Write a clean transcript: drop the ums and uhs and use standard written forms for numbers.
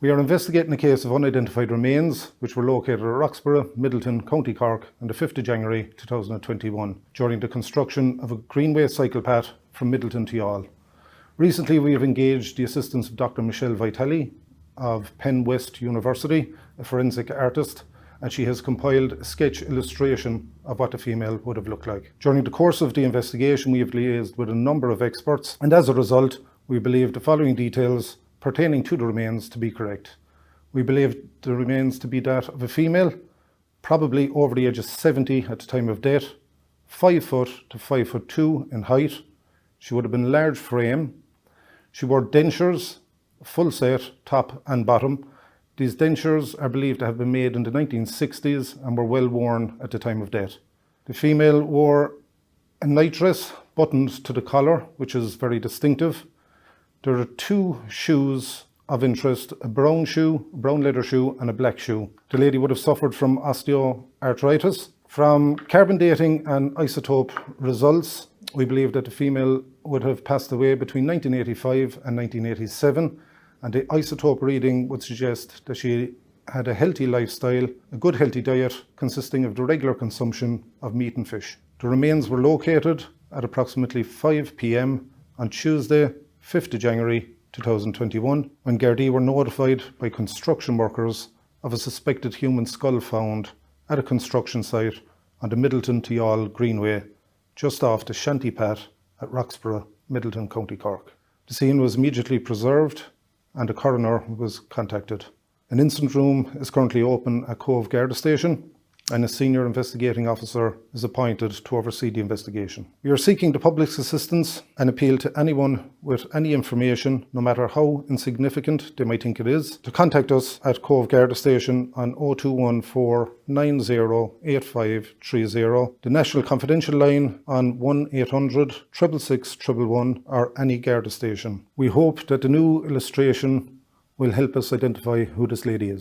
We are investigating a case of unidentified remains which were located at Roxborough, Middleton, County Cork on the 5th of January 2021 during the construction of a greenway cycle path from Middleton to Youghal. Recently we have engaged the assistance of Dr. Michelle Vitali of Penn West University, a forensic artist, and she has compiled a sketch illustration of what the female would have looked like. During the course of the investigation, we have liaised with a number of experts, and as a result, we believe the following details pertaining to the remains to be correct. We believe the remains to be that of a female, probably over the age of 70 at the time of death, 5 foot to 5'2" in height. She would have been large frame. She wore dentures, full set, top and bottom. These dentures are believed to have been made in the 1960s and were well worn at the time of death. The female wore a night dress buttoned to the collar, which is very distinctive. There are 2 shoes of interest, a brown leather shoe and a black shoe. The lady would have suffered from osteoarthritis. From carbon dating and isotope results, we believe that the female would have passed away between 1985 and 1987. And the isotope reading would suggest that she had a healthy lifestyle, a good healthy diet consisting of the regular consumption of meat and fish. The remains were located at approximately 5 p.m. on Tuesday, 5th of January 2021, when Gardaí were notified by construction workers of a suspected human skull found at a construction site on the Middleton to Youghal Greenway, just off the Shanty Path at Roxborough, Middleton, County Cork. The scene was immediately preserved and the coroner was contacted. An incident room is currently open at Cove Garda Station and a senior investigating officer is appointed to oversee the investigation. We are seeking the public's assistance and appeal to anyone with any information, no matter how insignificant they might think it is, to contact us at Cove Garda Station on 0214 908530, the National Confidential line on 1800 666 111 or any Garda station. We hope that the new illustration will help us identify who this lady is.